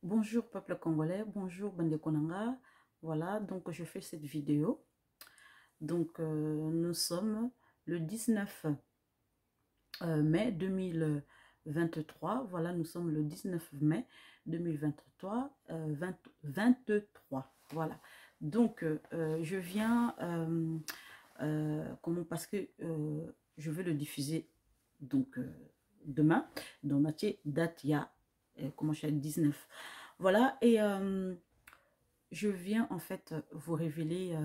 Bonjour peuple congolais, bonjour Bande Konanga. Voilà, donc je fais cette vidéo. Donc nous sommes le 19 mai 2023. Voilà, nous sommes le 19 mai 2023. 23. Voilà. Donc je viens, comment, parce que je vais le diffuser donc demain. Donc, date, il y a, comment je dis, 19. Voilà, et je viens en fait vous révéler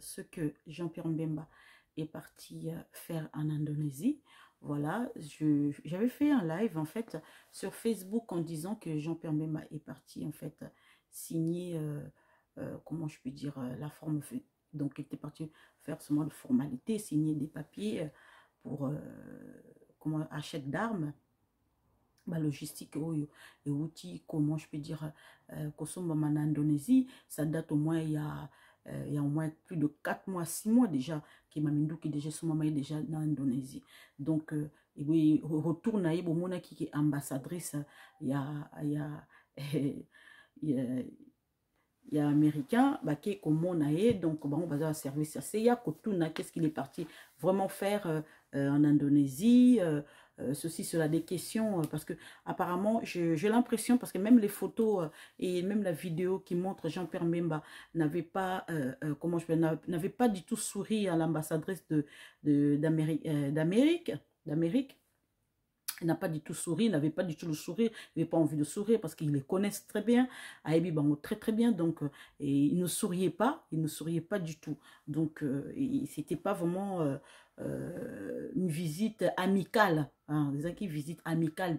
ce que Jean-Pierre Mbemba est parti faire en Indonésie. Voilà, j'avais fait un live en fait sur Facebook en disant que Jean-Pierre Mbemba est parti en fait signer, comment je peux dire, la forme. Donc, il était parti faire ce mode de formalité, signer des papiers pour comment, achat d'armes. Bah, logistique et outils, comment je peux dire, Kosomba en Indonésie, ça date au moins il y a au moins plus de 4 mois, 6 mois déjà, qui m'a mis qui déjà son maman est déjà en Indonésie. Donc, et oui, retourne à Mona qui est ambassadrice, il y a, il y a, il y a, il y a américain, bah, qui est comme on a, donc bah, on va avoir service à Seya, Kotuna, qu'est-ce qu'il est parti vraiment faire en Indonésie, ceci, cela, des questions, parce que apparemment, j'ai l'impression, parce que même les photos et même la vidéo qui montre Jean-Pierre Mbemba n'avait pas, comment je peux, n'avait pas du tout souri à l'ambassadrice d'Amérique. Il n'a pas du tout souri, il n'avait pas du tout le sourire, il n'avait pas envie de sourire parce qu'ils les connaissent très bien, Aïbi Bango très très bien, donc et il ne souriait pas, du tout. Donc c'était pas vraiment une visite amicale, hein, des gens qui visitent amicale,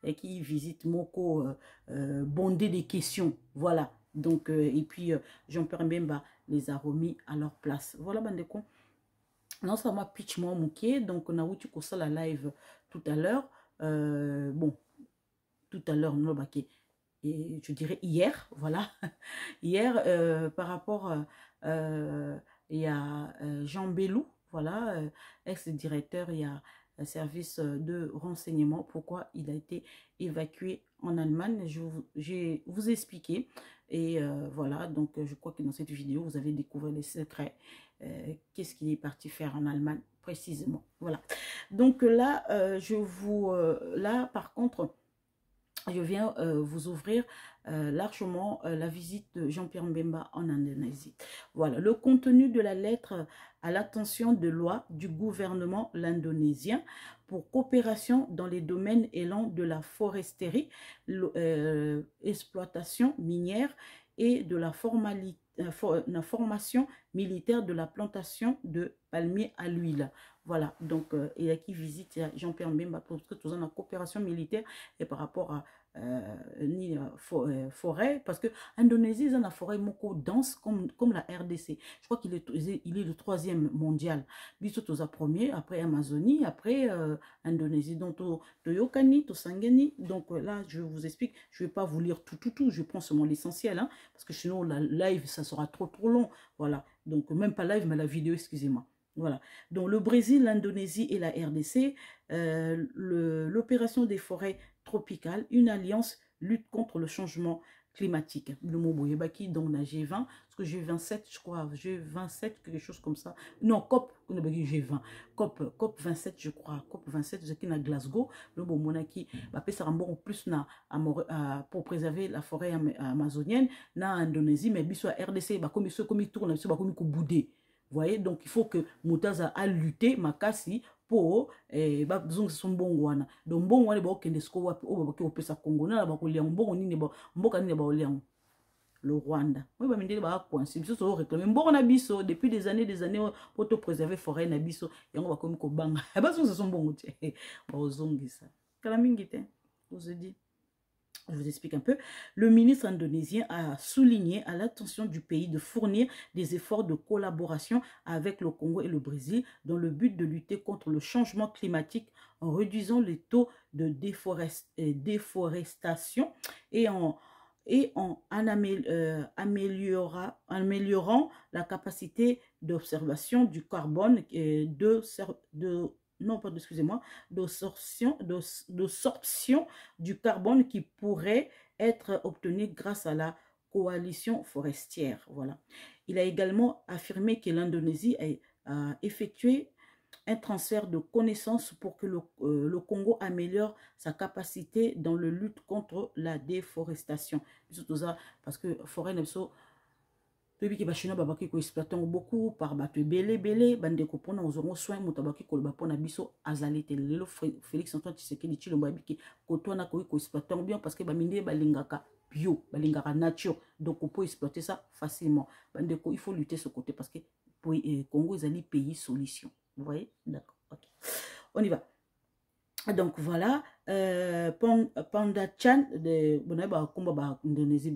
et qui visitent Moko bondé des questions, voilà. Donc et puis Jean-Pierre Mbemba les a remis à leur place. Voilà, bandeko. Non, ça m'a pitch moi mouké, donc on a eu ça la live tout à l'heure. Bon, tout à l'heure, non, bah, et je dirais hier, voilà. Hier, par rapport, il y a Jean Bellou, voilà, ex-directeur, il y a un service de renseignement, pourquoi il a été évacué en Allemagne. Je vous expliquer. Et voilà, donc je crois que dans cette vidéo, vous avez découvert les secrets. Qu'est-ce qu'il est parti faire en Allemagne précisément. Voilà. Donc là, là, par contre, je viens vous ouvrir largement la visite de Jean-Pierre Mbemba en Indonésie. Voilà, le contenu de la lettre à l'attention de loi du gouvernement l'indonésien pour coopération dans les domaines élans de la foresterie, exploitation minière et de la formation militaire de la plantation de palmiers à l'huile. Voilà, donc il y a qui visite Jean-Pierre Mbemba pour que tout en coopération militaire et par rapport à ni forêt, parce que Indonésie, ils ont la forêt moko dense comme la RDC. Je crois il est le 3e mondial. Biso toza premier, après Amazonie, après Indonésie. Donc, Toyokani, Tosangani. Donc là, je vous explique, je ne vais pas vous lire tout. Je prends seulement l'essentiel, hein, parce que sinon, la live, ça sera trop long. Voilà. Donc, même pas live, mais la vidéo, excusez-moi. Voilà. Donc, le Brésil, l'Indonésie et la RDC, l'opération des forêts tropicales, une alliance lutte contre le changement climatique. Le mot Boyebaki, donc la G20, parce que G27, je crois, G27, quelque chose comme ça. Non, COP, G20, COP 27, je crois, COP 27, c'est qui à Glasgow, le mot Monaki, ça remboursé plus pour préserver la forêt amazonienne, na Indonésie, mais biso RDC, comme il tourne, comme il boudé. Vous voyez, donc il faut que Moutaza a lutté, Makasi, pour bazonga son mbongo wana. Donc mbongo wana ba okende sko wapi o ba ke opesa Congo na ba ko lia mbongo nini ba mboka nini ba olia le Rwanda. Oui ba mindele ba coincer biso so réclamer mbongo na biso depuis des années pour te préserver forêt na biso yango ba komi ko banga. Bazonga son mbongo te. Ba ozongisa. Kala mingi te. Vous dit. Je vous explique un peu. Le ministre indonésien a souligné à l'attention du pays de fournir des efforts de collaboration avec le Congo et le Brésil dans le but de lutter contre le changement climatique en réduisant les taux de déforestation et en améliorant la capacité d'observation du carbone non pas, excusez-moi, d'absorption du carbone qui pourrait être obtenu grâce à la coalition forestière. Voilà. Il a également affirmé que l'Indonésie a effectué un transfert de connaissances pour que le Congo améliore sa capacité dans la lutte contre la déforestation. Parce que forêt ne sont Tobi ki bachina babaki ko exploiter beaucoup par bato belé bande ko pona ozongo soin mutabaki ko ba pona biso azalite lelo Félix Antoine Tshisekedi Tshilombo abiki ko tona ko exploiter bien parce que ba minde balingaka bio balingaka nature donc on peut exploiter ça facilement bande ko il faut lutter ce côté parce que pour Congo ezali pays solution, vous voyez, d'accord, ok, on y va. Donc voilà, Panda Chan de Indonésie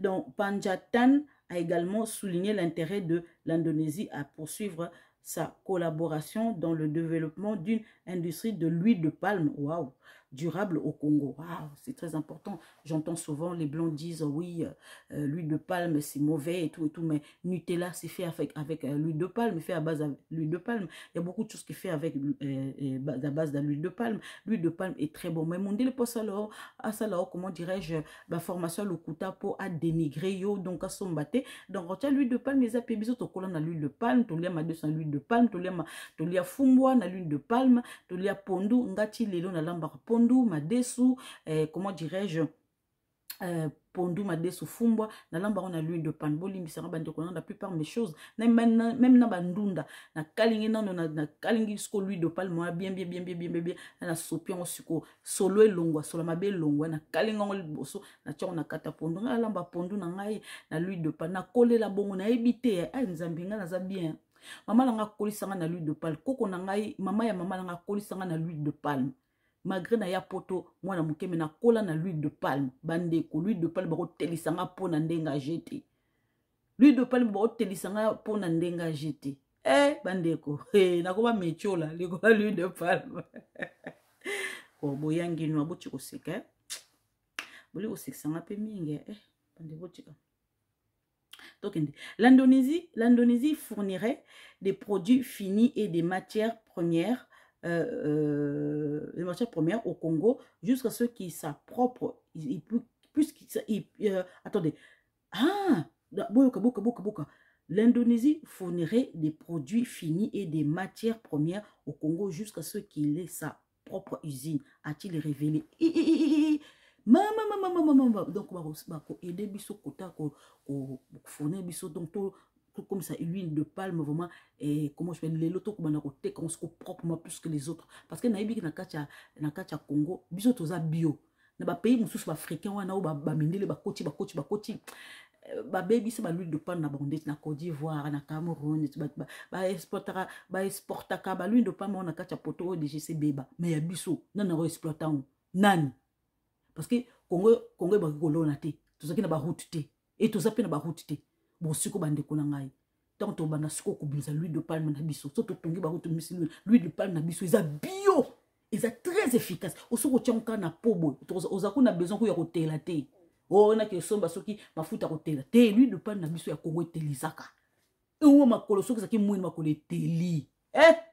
donc Panjatan a également souligné l'intérêt de l'Indonésie à poursuivre sa collaboration dans le développement d'une industrie de l'huile de palme, waouh, durable au Congo. Waouh, c'est très important. J'entends souvent les blancs disent oui, l'huile de palme c'est mauvais et tout, mais Nutella c'est fait avec l'huile de palme, fait à base de l'huile de palme. Il y a beaucoup de choses qui fait avec à base de l'huile de palme. L'huile de palme est très bon. Mais mon dit le poste alors, comment dirais-je, la formation le kuta pour à dénigrer yo donc à sombaté. Donc quand tu as l'huile de palme, les apés bisous, tu colonnes à l'huile de palme, tu lia ma 200 l'huile de palme, tu lia fumbwa na l'huile de palme, tu lia pondu, ngati lelo na lamba pondu, madesu, comment dirais-je, pondu madesu fumbwa na lamba on a l'huile de palme boli misara bande ko na plupart mes choses même na bandunda na kalingi na kalingi sko l'huile de palme bien na sopion suko solo elongwa solo mabe elongwa na kalinga ngol boso na tia na kata pondu na lamba pondu na ngai na l'huile de palme na kolela bongo na ebité ay nzambinga na za bien mama nga kolisanga na l'huile de palme koko na ngai mama ya mama nga kolisanga na l'huile de palme. Malgré na ya poto mwana mukeme na kola na l'huile de palme bandeko l'huile de palme bako telisanga pona ndenga jeté l'huile de palme bako telisanga pona ndenga jeté bandeko na koba metiola likola l'huile de palme ko boyangi no aboti ko seka boli ko seksanga pe mingi bandeko tika. Donc l'Indonésie fournirait des produits finis et des matières premières les matières premières au Congo jusqu'à ce qu'ils s'approprient. Attendez. L'Indonésie fournirait des produits finis et des matières premières au Congo jusqu'à ce qu'il ait sa propre usine, a-t-il révélé. Donc, on va aider biso kota ko fournir biso donc comme ça l'huile de palme vraiment et comment je fais les lotos comme on a côté qu'on se proprement plus que les autres parce que naïbi na kacha Congo biso toza bio na ba pays mususu africain wana ba mindele ba koti ba baby c'est ba l'huile de palme na bandet na Côte d'Ivoire na Cameroun ba exportaka ba l'huile de palme na kacha poto DGC beba mais ya biso na exploitant nani parce que Congo ba kolona te tozaki na ba route te et tozapi na ba route te bon siko bande ko na ngai tant to bana siko ko binza l'huile de palme na biso so to tongi ba route misili l'huile de palme na biso eza bio eza très efficace osoko tionka na pobo ozako na besoin ko ya kotela te na ke somba soki mafuta kotela te l'huile de palme na biso ya Congo etelizaka ewo makolo soki zaki mwini makolo eteli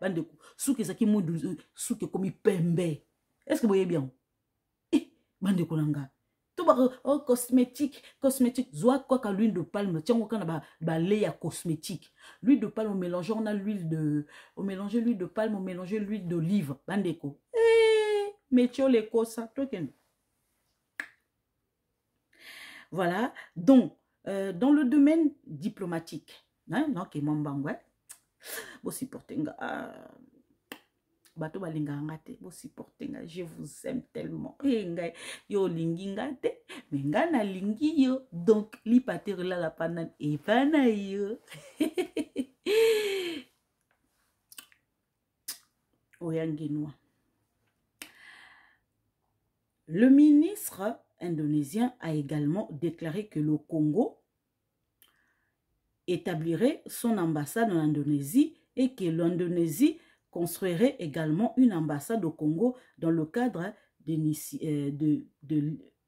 bande ko soki zaki mwini soki komi pembe est-ce que vous voyez bien bande ko nanga to ba cosmétique zoa quoi ka l'huile de palme tiens on a ba lait à cosmétique l'huile de palme on mélange on a l'huile de l'huile de palme on mélange l'huile d'olive bande ko metio le cosa token. Voilà donc dans le domaine diplomatique donc mambangwe bo supporter bato balinga ngate bo supporter nga je vous aime tellement ngai yo lingi ngate mais nga na lingi yo donc li pater la panan e pana yo oyangenoa. Le ministre indonésien a également déclaré que le Congo établirait son ambassade en Indonésie et que l'Indonésie construirait également une ambassade au Congo dans le cadre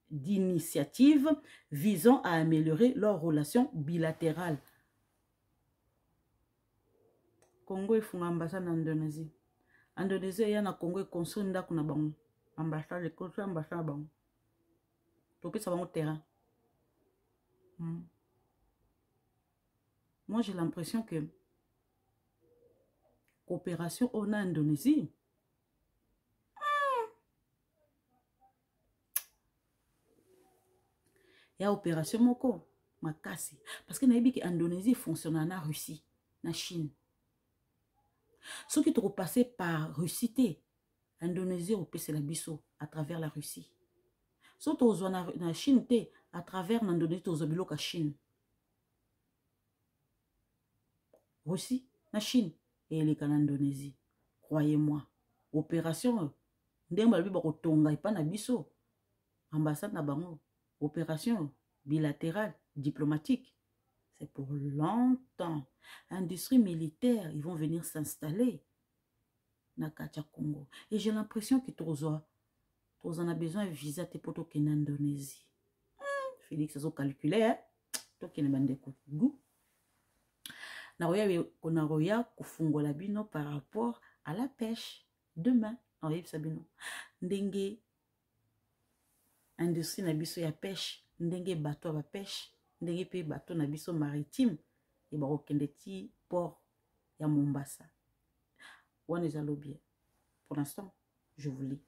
d'initiatives visant à améliorer leurs relations bilatérales. Congo ifunga ambassade en Indonésie. Indonésie, il y a na Congo et construit une ambassade, construit ambassade bango. Topé ça va au terrain. Moi, j'ai l'impression que coopération on a en Indonésie. Il y a opération moko makasi parce que naïbi que Indonésie fonctionne en Russie, na Chine. Ceux qui sont passés par Russie, Indonésie au c'est la biso à travers la Russie. Ceux qui sont na Chine à travers l'Indonésie aux obilo ka Chine. Russie, na Chine et les en Indonésie. Croyez-moi, opération ndemba bi ba tonga et pas na biso. Ambassade na bango. Opération bilatérale, diplomatique, c'est pour longtemps. Industrie militaire, ils vont venir s'installer dans Katia Congo. Et j'ai l'impression que tous en a besoin de visa pour toi en Indonésie. Félix, ça a calculé, hein? Toi qui n'es pas de goût. Naroya kufungola bino par rapport à la pêche. Demain, Naroya Sabino. Ndenge industrie na biso ya pêche, ndenge bateau ba pêche, ndenge pe bateau na biso maritime et ba okende ti port ya Mombasa. Wana ezalo bien. Pour l'instant, je vous lis.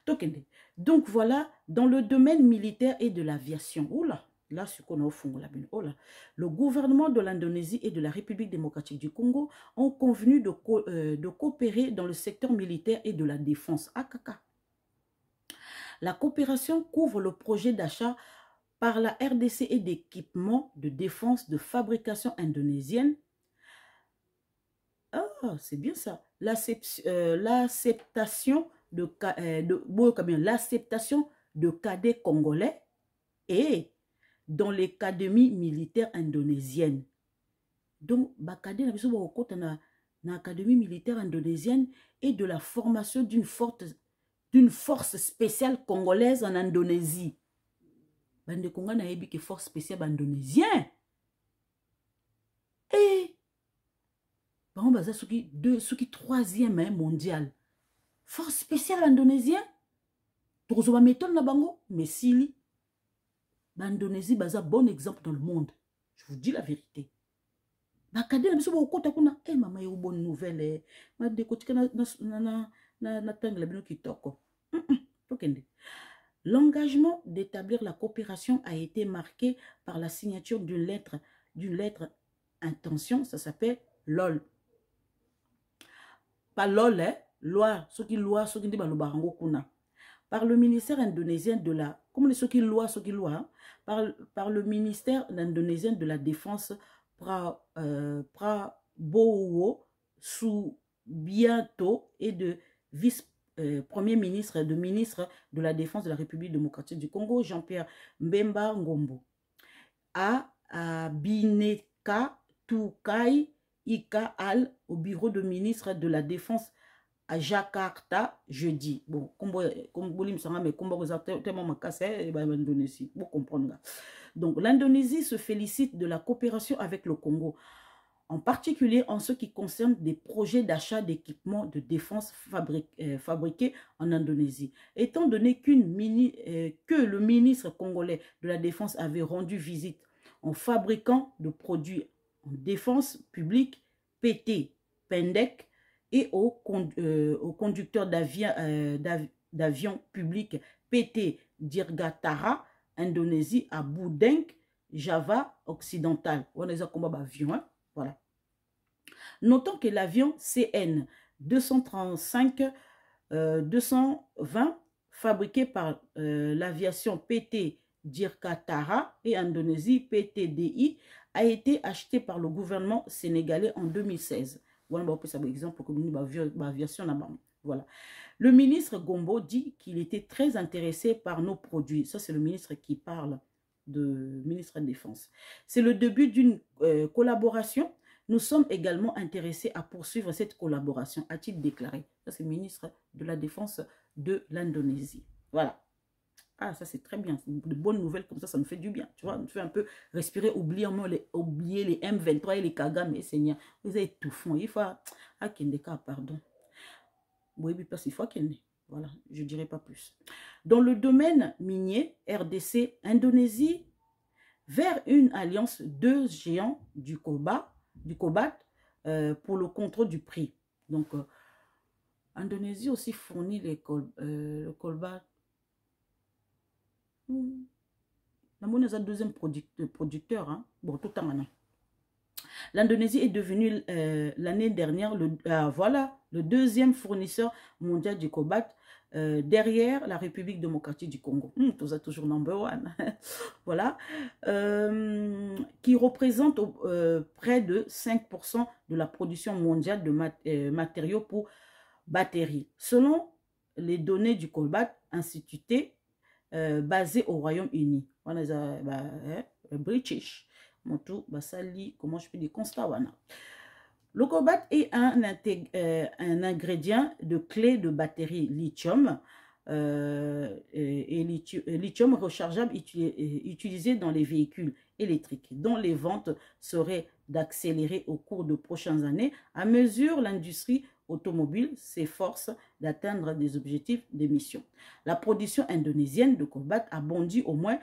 Tokende. Donc voilà, dans le domaine militaire et de l'aviation. Oula, là ce qu'on a au fond la bine. Oula. Le gouvernement de l'Indonésie et de la République démocratique du Congo ont convenu de coopérer dans le secteur militaire et de la défense. Akaka. La coopération couvre le projet d'achat par la RDC et d'équipements de défense de fabrication indonésienne. Ah, c'est bien ça. L'acceptation de cadets congolais et dans l'académie militaire indonésienne. Donc, cadets na académie militaire indonésienne et de la formation d'une force spéciale congolaise en Indonésie. Bande Congo na yebi que force spéciale indonésien. Et bon baza ce qui troisième mondial. Force spéciale indonésien. Tozoba méthode na bango mais sili. L'Indonésie baza bon exemple dans le monde. Je vous dis la vérité. Bakade na biso ba okota kuna mama yo bonne nouvelle ma décotika na tangle bino kitoko. L'engagement d'établir la coopération a été marqué par la signature d'une lettre intention, ça s'appelle LOL. Pas LOL, loi, ce qui dit barango kuna. Par le ministère indonésien de la, comme ce qui loi, par le ministère indonésien de la Défense Prabowo Subianto et de Premier ministre et de ministre de la Défense de la République démocratique du Congo, Jean-Pierre Mbemba Ngombo, à Bineka Tukai Ika Al au bureau de ministre de la Défense à Jakarta jeudi. Bon, comme vous comprendre. Donc, l'Indonésie se félicite de la coopération avec le Congo, en particulier en ce qui concerne des projets d'achat d'équipements de défense fabriqués en Indonésie. Étant donné que le ministre congolais de la Défense avait rendu visite en fabricant de produits en défense publique, PT, Pendek, et au conducteur d'avion public, PT, Dirgatara, Indonésie, à Boudenk, Java occidental. On a combat d'avion, hein? Voilà. Notons que l'avion CN 235-220, fabriqué par l'aviation PT Dirgatara et Indonésie PTDI, a été acheté par le gouvernement sénégalais en 2016. Voilà, voilà. Le ministre Gombo dit qu'il était très intéressé par nos produits. Ça, c'est le ministre qui parle de ministre de la Défense. C'est le début d'une collaboration. Nous sommes également intéressés à poursuivre cette collaboration, a-t-il déclaré. Ça, c'est le ministre de la Défense de l'Indonésie. Voilà. Ah, ça c'est très bien. De bonnes nouvelles comme ça nous fait du bien. Tu vois, on fait un peu respirer, oublier les M23 et les Kagame, Seigneur. Vous êtes tout fond. Il faut... Ah, Kendeka, pardon. Oui, parce qu'il faut qu'il y ait. Voilà, je ne dirai pas plus. Dans le domaine minier, RDC, Indonésie, vers une alliance de géants du cobalt pour le contrôle du prix. Donc, Indonésie aussi fournit le cobalt. La monnaie est le deuxième producteur. Hein. Bon, tout en maintenant. L'Indonésie est devenue l'année dernière le deuxième fournisseur mondial du cobalt derrière la République démocratique du Congo. Tout toujours number one. Voilà. Qui représente près de 5% de la production mondiale de matériaux pour batteries. Selon les données du cobalt instituté basé au Royaume-Uni. On a British. Basali, comment je peux dire, constat. Le cobalt est un ingrédient de clé de batterie lithium et lithium rechargeable utilisé dans les véhicules électriques, dont les ventes seraient d'accélérer au cours de prochaines années à mesure l'industrie automobile s'efforce d'atteindre des objectifs d'émission. La production indonésienne de cobalt a bondi au moins,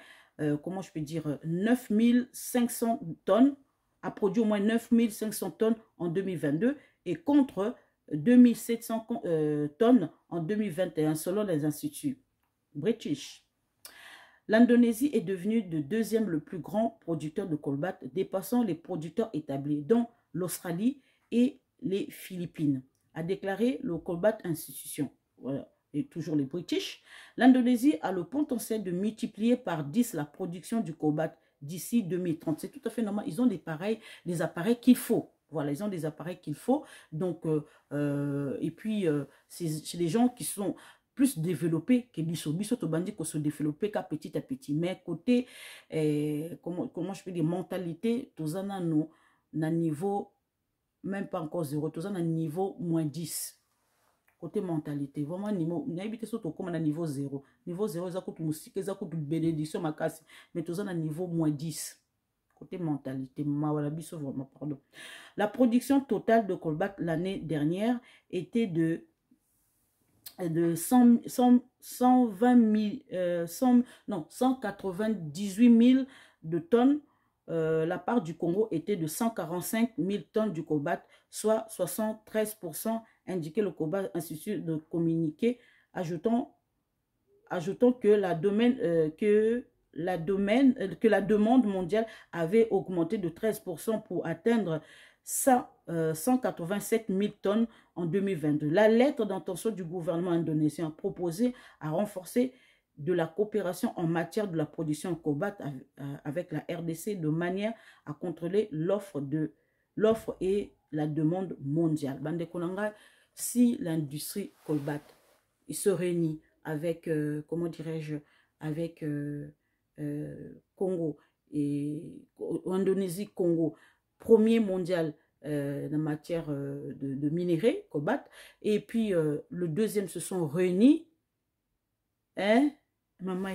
comment je peux dire, 9500 tonnes, a produit au moins 9500 tonnes en 2022 et contre 2700 tonnes en 2021 selon les instituts British. L'Indonésie est devenue le deuxième le plus grand producteur de cobalt, dépassant les producteurs établis, dont l'Australie et les Philippines, a déclaré le Cobalt Institution. Voilà. Et toujours les British. L'Indonésie a le potentiel de multiplier par 10 la production du cobalt d'ici 2030. C'est tout à fait normal. Ils ont des appareils qu'il faut. Voilà, ils ont des appareils qu'il faut. Donc, et puis, c'est les gens qui sont plus développés que Bisso. Bisso, tu bandit qu'on se développer qu'à petit à petit. Mais côté, comment je peux dire, mentalité, tous en nous, na niveau, même pas encore 0, tous en niveau moins 10. Côté mentalité, vraiment, niveau, n'habitez surtout comme à niveau 0. Niveau 0, ça coûte musique, ça coûte bénédiction, ma casse. Mais tous en niveau moins 10. Côté mentalité, vraiment, pardon. La production totale de cobalt l'année dernière était de 198 000 de tonnes. La part du Congo était de 145 000 tonnes du cobalt, soit 73%, indiqué le Cobalt Institut de communiqué, ajoutant que la demande mondiale avait augmenté de 13% pour atteindre 187 000 tonnes en 2022. La lettre d'intention du gouvernement indonésien proposait à renforcer de la coopération en matière de la production de cobalt avec la RDC de manière à contrôler l'offre et la demande mondiale. Bande Konanga, si l'industrie cobalt se réunit avec, comment dirais-je, avec Congo et Indonésie, Congo, premier mondial en matière de minerais, cobalt, et puis le deuxième se sont réunis, hein, maman,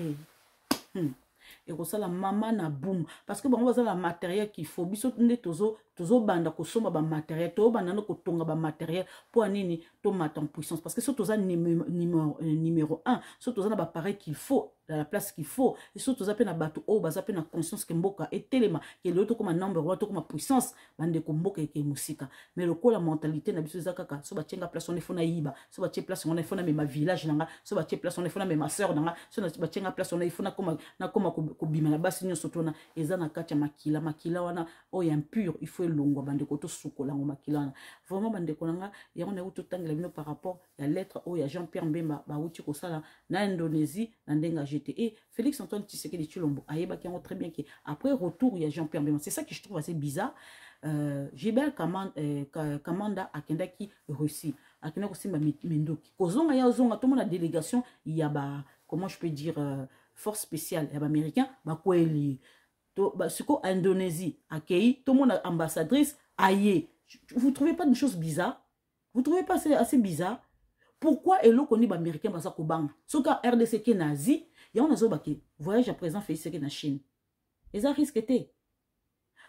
et comme ça la maman na boum, parce que bon, on va la matériel qu'il faut, biso nde tozo banda ko soma ba matériel, to banda no ko tonga ba matériel pour anini to mat en puissance, parce que ce toza numéro 1, ce toza na ba pareil qu'il faut, à la place qu'il faut, et ce toza pe na bato o baza pe na conscience ke mboka et telema ke le to comme number 1 to comme puissance bande ko mboka ke musika, mais le ko la mentalité na biso zakaka, so ba tienga place on efona yiba, so ba tie place on efona me ma village nanga, so ba tie place on efona me ma sœur nanga, so ba tienga place on efona comme na comme ko bima na basi nyo sotona ezana katia makila wana o ya impur, il faut longo bande ko to sukola ngo makila wana vraiment bande ko nanga ya on a tout tangela bino par rapport ya lettre o ya Jean-Pierre Mbemba ba uti ko sala na Indonésie na ndenga GT et Félix Antoine Tshisekedi Tshilombo ayeba ki très bien que après retour ya Jean-Pierre Mbemba, c'est ça que je trouve assez bizarre. Gilbert Kamanda akendaki Russie akenda ko simba mindoki kozonga ya zonga tout le monde a délégation, il y a ba comment je peux dire force spéciale et américain ba kweli to ba suko Indonésie accueilli tout le monde ambassadrice aïe. Vous trouvez pas une chose bizarre? Vous trouvez pas assez bizarre? pourquoi eloko ni ba américain baza ko banga soka RDC qui est nazi ya on azo baki voyage à présent fait ce que na Chine eza risque té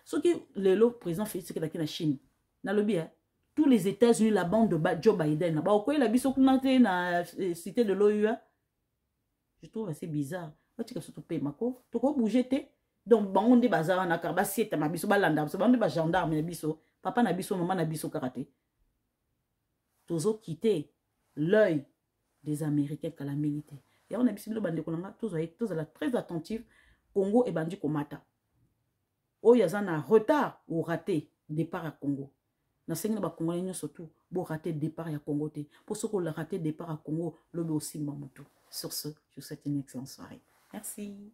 soki lelo président fait ce que na Chine na lobby tous les États-Unis la bande de Joe Biden ba okoyi la biso kuna te na cité de l'OU. Je trouve assez bizarre. Tu as surtout payé mako. Tu as bougé té. Donc bango nde bazara na karba sieta ma biso balanda so bande ba gendarme na biso papa na biso maman na biso karaté. Tozo quitter l'œil des Américains qu'à la militaire. Et on a biso bande konanga tous la très attentif Congo et bandi komata. O yazana retard ou raté départ à Congo. Na sengi ba Congolais nyo surtout bo raté départ à Congo té. Pour ceux qui ont raté départ à Congo, le aussi mamutu. Sur ce, je vous souhaite une excellente soirée. Merci.